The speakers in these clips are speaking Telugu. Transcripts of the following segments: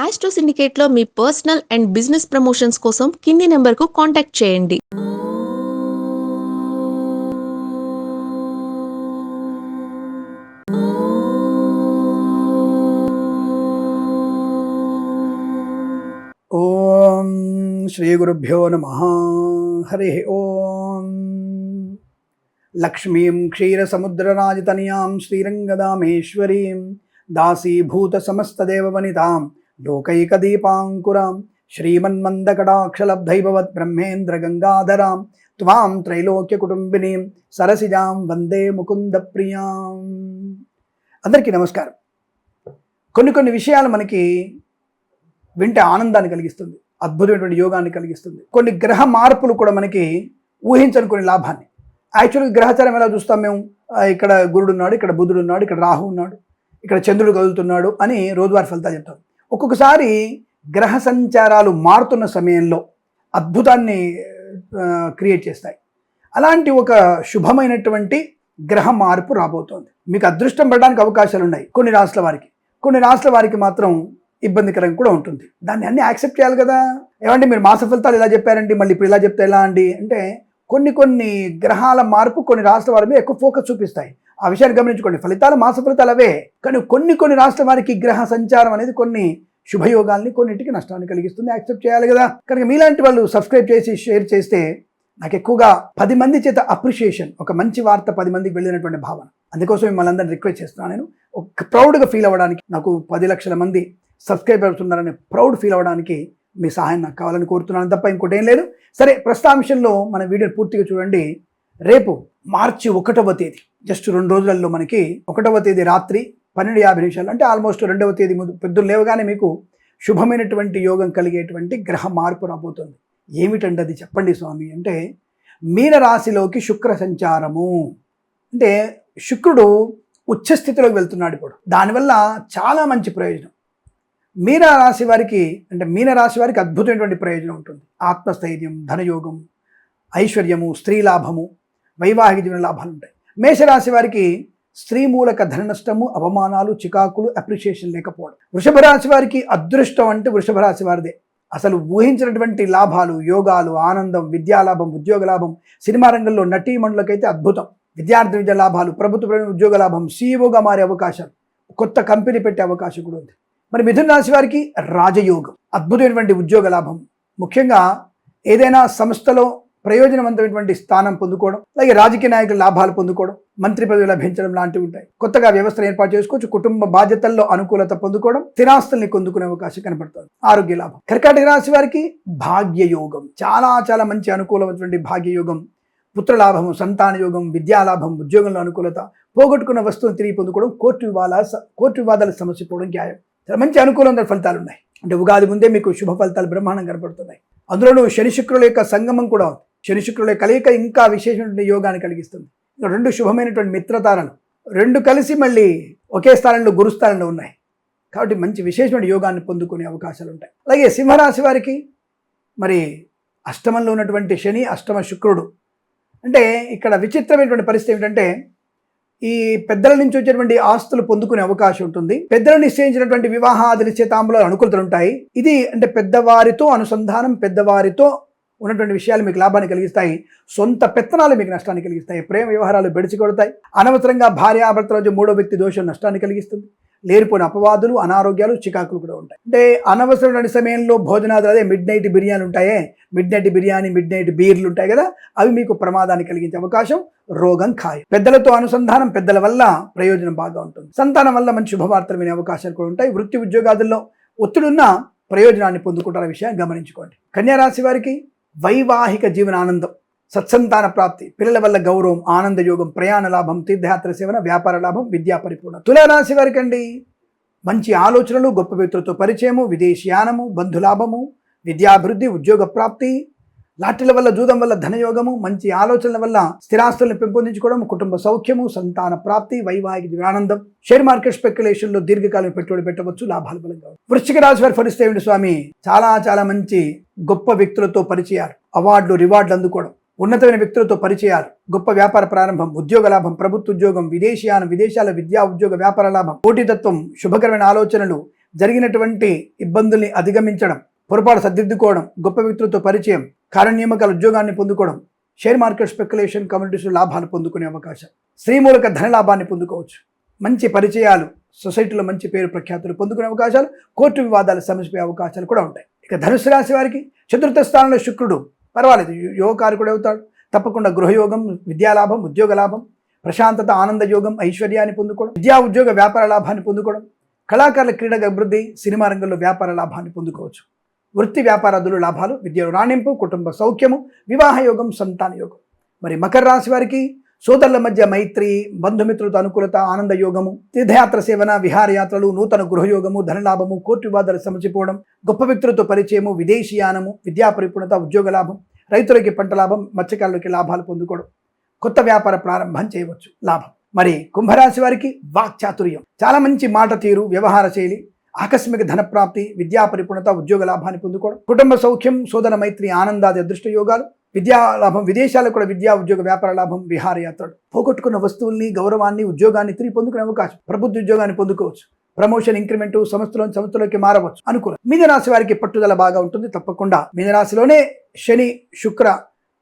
ఆస్ట్రో సిండికేట్లో మీ పర్సనల్ అండ్ బిజినెస్ ప్రమోషన్స్ కోసం కింది నెంబర్కు కాంటాక్ట్ చేయండి. ఓం శ్రీ గురుభ్యో నమః. హరి ఓం. లక్ష్మీం క్షీరసముద్రరాజతనయాం శ్రీరంగదామేశ్వరీం దాసీభూత సమస్తదేవవనితాం లోకైకదీపాంకురాం శ్రీమన్మందకటాక్షలబ్ధైభవత్ బ్రహ్మేంద్ర గంగాధరాం త్వాం త్రైలోక్యకుటుంబినీం సరసిజాం వందే ముకుంద ప్రియాం. అందరికీ నమస్కారం. కొన్ని విషయాలు మనకి వింటే ఆనందాన్ని కలిగిస్తుంది, అద్భుతమైనటువంటి యోగాన్ని కలిగిస్తుంది. కొన్ని గ్రహ మార్పులు కూడా మనకి ఊహించని కొన్ని లాభాన్ని. యాక్చువల్గా గ్రహచారం ఎలా చూస్తాం మేము, ఇక్కడ గురుడు ఉన్నాడు, ఇక్కడ బుధుడు ఉన్నాడు, ఇక్కడ రాహు ఉన్నాడు, ఇక్కడ చంద్రుడు కదులుతున్నాడు అని రోజువారీ ఫలితాలు చెప్తాం. ఒక్కొక్కసారి గ్రహ సంచారాలు మారుతున్న సమయంలో అద్భుతాన్ని క్రియేట్ చేస్తాయి. అలాంటి ఒక శుభమైనటువంటి గ్రహ మార్పు రాబోతోంది. మీకు అదృష్టం పడడానికి అవకాశాలు ఉన్నాయి కొన్ని రాష్ట్రాల వారికి మాత్రం ఇబ్బందికరంగా కూడా ఉంటుంది. దాన్ని అన్ని యాక్సెప్ట్ చేయాలి కదా. ఏమంటే మీరు మాస ఫలితాలు ఇలా చెప్పారండి, మళ్ళీ ఇప్పుడు ఇలా చెప్తే ఎలా అండి అంటే, కొన్ని గ్రహాల మార్పు కొన్ని రాష్ట్రాల వారి మీద ఎక్కువ ఫోకస్ చూపిస్తాయి. ఆ విషయాన్ని గమనించుకోండి. ఫలితాలు మాస ఫలితాలు అవే, కానీ కొన్ని రాష్ట్రాల వారికి గ్రహ సంచారం అనేది కొన్ని శుభయోగాల్ని, కొన్నింటికి నష్టాన్ని కలిగిస్తుంది. యాక్సెప్ట్ చేయాలి కదా. కనుక మీలాంటి వాళ్ళు సబ్స్క్రైబ్ చేసి షేర్ చేస్తే నాకు ఎక్కువగా 10 మంది చేత అప్రిషియేషన్, ఒక మంచి వార్త 10 మందికి వెళ్ళినటువంటి భావన. అందుకోసం మిమ్మల్ని అందరినీ రిక్వెస్ట్ చేస్తున్నాను. నేను ఒక ప్రౌడ్గా ఫీల్ అవ్వడానికి, నాకు 10 లక్షల మంది సబ్స్క్రైబర్స్ ఉన్నారని ప్రౌడ్ ఫీల్ అవ్వడానికి మీ సహాయం నాకు కావాలని కోరుతున్నాను, తప్ప ఇంకోటి ఏం లేదు. సరే, ప్రస్తుతాంశంలో మన వీడియోని పూర్తిగా చూడండి. రేపు మార్చి 1వ తేదీ, జస్ట్ 2 రోజులలో మనకి 1వ తేదీ రాత్రి 12:50 అంటే ఆల్మోస్ట్ 2వ తేదీ పొద్దున్న లేవగానే మీకు శుభమైనటువంటి యోగం కలిగేటువంటి గ్రహ మార్పు రాబోతుంది. ఏమిటంటే అది చెప్పండి స్వామి అంటే, మీన రాశిలోకి శుక్ర సంచారము. అంటే శుక్రుడు ఉచ్చస్థితిలోకి వెళ్తున్నాడు ఇప్పుడు. దానివల్ల చాలా మంచి ప్రయోజనం మీన రాశి వారికి అద్భుతమైనటువంటి ప్రయోజనం ఉంటుంది. ఆత్మస్థైర్యం, ధనయోగం, ఐశ్వర్యము, స్త్రీ లాభము, వైవాహిక జీవన లాభాలు ఉంటాయి. మేషరాశి వారికి స్త్రీ మూలక ధన నష్టము, అవమానాలు, చికాకులు, అప్రిషియేషన్ లేకపోవడం. వృషభ రాశి వారికి అదృష్టం అంటే వృషభ రాశి వారిదే. అసలు ఊహించినటువంటి లాభాలు, యోగాలు, ఆనందం, విద్యాలాభం, ఉద్యోగ లాభం, సినిమా రంగంలో నటీమణులకైతే అద్భుతం, విద్యార్థి విద్య లాభాలు, ప్రభుత్వ ఉద్యోగ లాభం, సీఈఓగా మారే అవకాశం, కొత్త కంపెనీ పెట్టే అవకాశం కూడా ఉంది. మరి మిథున రాశి వారికి రాజయోగం, అద్భుతమైనటువంటి ఉద్యోగ లాభం, ముఖ్యంగా ఏదైనా సంస్థలో ప్రయోజనవంతమైనటువంటి స్థానం పొందుకోవడం, అలాగే రాజకీయ నాయకుల లాభాలు పొందుకోవడం, మంత్రి పదవి లభించడం లాంటివి ఉంటాయి. కొత్తగా వ్యవస్థను ఏర్పాటు చేసుకోవచ్చు, కుటుంబ బాధ్యతల్లో అనుకూలత పొందుకోవడం, స్థిరాస్తుల్ని పొందుకునే అవకాశం కనబడుతుంది. ఆరోగ్య లాభం. కర్కాటక రాశి వారికి భాగ్యయోగం, చాలా మంచి అనుకూలమైనటువంటి భాగ్యయోగం, పుత్రలాభము, సంతాన యోగం, విద్యాలాభం, ఉద్యోగంలో అనుకూలత, పోగొట్టుకున్న వస్తువును తిరిగి పొందుకోవడం, కోర్టు వివాదాల సమస్య పోవడం న్యాయం. చాలా మంచి అనుకూలమైన ఫలితాలు ఉన్నాయి. అంటే ఉగాది ముందే మీకు శుభ ఫలితాలు బ్రహ్మాండం కనబడుతున్నాయి. అందులోనూ శని శుక్రుల యొక్క సంగమం కూడా ఉంది. శని శుక్రుల కలయిక ఇంకా విశేషమైనటువంటి యోగాన్ని కలిగిస్తుంది. 2 శుభమైనటువంటి మిత్రతారలు 2 కలిసి మళ్ళీ ఒకే స్థానంలో గురుస్థానంలో ఉన్నాయి. కాబట్టి మంచి విశేషమైన యోగాన్ని పొందుకునే అవకాశాలు ఉంటాయి. అలాగే సింహరాశి వారికి మరి అష్టమంలో ఉన్నటువంటి శని, అష్టమ శుక్రుడు. అంటే ఇక్కడ విచిత్రమైనటువంటి పరిస్థితి ఏమిటంటే, ఈ పెద్దల నుంచి వచ్చేటువంటి ఆస్తులు పొందుకునే అవకాశం ఉంటుంది. పెద్దలు నిశ్చయించినటువంటి వివాహాది నిశ్చితాంబులాలు అనుకూలతలు ఉంటాయి. ఇది అంటే పెద్దవారితో అనుసంధానం, పెద్దవారితో ఉన్నటువంటి విషయాలు మీకు లాభాన్ని కలిగిస్తాయి. సొంత పెత్తనాలు మీకు నష్టాన్ని కలిగిస్తాయి. ప్రేమ వ్యవహారాలు బెడిచి కొడతాయి. అనవసరంగా భార్యాభర్తల మధ్య 3వ వ్యక్తి దోషం నష్టాన్ని కలిగిస్తుంది. లేనిపోయిన అపవాదులు, అనారోగ్యాలు, చికాకులు కూడా ఉంటాయి. అంటే అనవసరమైన సమయంలో భోజనాలు, అదే మిడ్ నైట్ బిర్యానీ ఉంటాయే, మిడ్ నైట్ బీర్లు ఉంటాయి కదా, అవి మీకు ప్రమాదాన్ని కలిగించే అవకాశం, రోగం ఖాయం. పెద్దలతో అనుసంధానం, పెద్దల వల్ల ప్రయోజనం బాగా ఉంటుంది. సంతానం వల్ల మంచి శుభవార్తలు వినే అవకాశాలు కూడా ఉంటాయి. వృత్తి ఉద్యోగాదుల్లో ఒత్తిడున్న ప్రయోజనాన్ని పొందుకుంటారు విషయాన్ని గమనించుకోండి. కన్యా రాశి వారికి వైవాహిక జీవన ఆనందం, సత్సంతాన ప్రాప్తి, పిల్లల వల్ల గౌరవం, ఆనంద యోగం, ప్రయాణ లాభం, తీర్థయాత్ర సేవన, వ్యాపార లాభం, విద్యా పరిపూర్ణ. తులారాశి వారికి అండి మంచి ఆలోచనలు, గొప్ప వ్యక్తులతో పరిచయము, విదేశీయానము, బంధులాభము, విద్యాభివృద్ధి, ఉద్యోగ ప్రాప్తి, లాటరీల వల్ల, జూదం వల్ల ధనయోగము, మంచి ఆలోచనల వల్ల స్థిరాస్తులను పెంపొందించుకోవడం, కుటుంబ సౌఖ్యము, సంతాన ప్రాప్తి, వైవాహిక జీవనానందం, షేర్ మార్కెట్ స్పెక్యులేషన్లో దీర్ఘకాలం పెట్టుబడి పెట్టవచ్చు, లాభాలు బలంగా. వృశ్చిక రాశి వారి పరిస్థితి ఏమిటి స్వామి? చాలా మంచి గొప్ప వ్యక్తులతో పరిచయాలు, అవార్డులు, రివార్డులు అందుకోవడం, ఉన్నతమైన వ్యక్తులతో పరిచయాలు, గొప్ప వ్యాపార ప్రారంభం, ఉద్యోగ లాభం, ప్రభుత్వ ఉద్యోగం, విదేశీయానం, విదేశాల విద్యా ఉద్యోగ వ్యాపార లాభం, పోటీతత్వం, శుభకరమైన ఆలోచనలు, జరిగినటువంటి ఇబ్బందుల్ని అధిగమించడం, పొరపాటు సర్దిద్దుకోవడం, గొప్ప వ్యక్తులతో పరిచయం, కార్యనియామకాల ఉద్యోగాన్ని పొందుకోవడం, షేర్ మార్కెట్ స్పెక్యులేషన్ కమ్యూనిటీస్ లాభాలు పొందుకునే అవకాశం, స్త్రీ మూలక ధన లాభాన్ని పొందుకోవచ్చు, మంచి పరిచయాలు, సొసైటీలో మంచి పేరు ప్రఖ్యాతులు పొందుకునే అవకాశాలు, కోర్టు వివాదాలు సమసిపోయే అవకాశాలు కూడా ఉంటాయి. ఇక ధనుసు రాశి వారికి చతుర్థ స్థానంలో శుక్రుడు పర్వాలేదు, యోగకారకుడు అవుతాడు. తప్పకుండా గృహయోగం, విద్యాలాభం, ఉద్యోగ లాభం, ప్రశాంతత, ఆనంద యోగం, ఐశ్వర్యాన్ని పొందుకోవడం, విద్యా ఉద్యోగ వ్యాపార లాభాన్ని పొందుకోవడం, కళాకారుల క్రీడల అభివృద్ధి, సినిమా రంగంలో వ్యాపార లాభాన్ని పొందుకోవచ్చు. వృత్తి వ్యాపారాదులు లాభాలు, విద్యలో రాణింపు, కుటుంబ సౌఖ్యము, వివాహ యోగం, సంతాన యోగం. మరి మకర రాశి వారికి సోదరుల మధ్య మైత్రి, బంధుమిత్రులతో అనుకూలత, ఆనంద యోగము, తీర్థయాత్ర సేవన, విహారయాత్రలు, నూతన గృహయోగము, ధనలాభము, కోర్టు వివాదాలు సమసిపోవడం, గొప్ప వ్యక్తులతో పరిచయము, విదేశీయానము, విద్యా పరిపూర్ణత, ఉద్యోగ లాభం, రైతులకి పంట లాభం, మత్స్యకారులకి లాభాలు పొందుకోవడం, కొత్త వ్యాపార ప్రారంభం చేయవచ్చు, లాభం. మరి కుంభరాశి వారికి వాక్చాతుర్యం, చాలా మంచి మాట తీరు, వ్యవహార శైలి, ఆకస్మిక ధన ప్రాప్తి, విద్యా పరిపూర్ణత, ఉద్యోగ లాభాన్ని పొందుకోవడం, కుటుంబ సౌఖ్యం, సోదర మైత్రి, ఆనందాది అదృష్ట యోగాలు, విద్యా లాభం, విదేశాలకు కూడా విద్యా ఉద్యోగ వ్యాపార లాభం, విహారయాత్రలు, పోగొట్టుకున్న వస్తువుల్ని, గౌరవాన్ని, ఉద్యోగాన్ని తిరిగి పొందుకునే అవకాశం, ప్రభుత్వ ఉద్యోగాన్ని పొందుకోవచ్చు, ప్రమోషన్, ఇంక్రిమెంట్, సంస్థలోకి మారవచ్చు, అనుకూలం. మీనరాశి వారికి పట్టుదల బాగా ఉంటుంది. తప్పకుండా మీనరాశిలోనే శని శుక్ర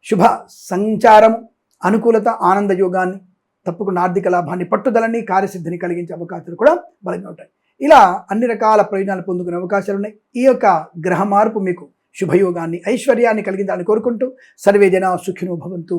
శుభ సంచారం, అనుకూలత, ఆనంద యోగాన్ని, తప్పకుండా ఆర్థిక లాభాన్ని, పట్టుదలని, కార్యసిద్ధిని కలిగించే అవకాశాలు కూడా బలంగా ఉంటాయి. ఇలా అన్ని రకాల ప్రయోజనాలు పొందుకునే అవకాశాలు ఉన్నాయి. ఈ యొక్క గ్రహ మార్పు మీకు శుభయోగాన్ని, ఐశ్వర్యాన్ని కలిగించాలని కోరుకుంటూ సర్వే జనా సుఖినో భవంతు.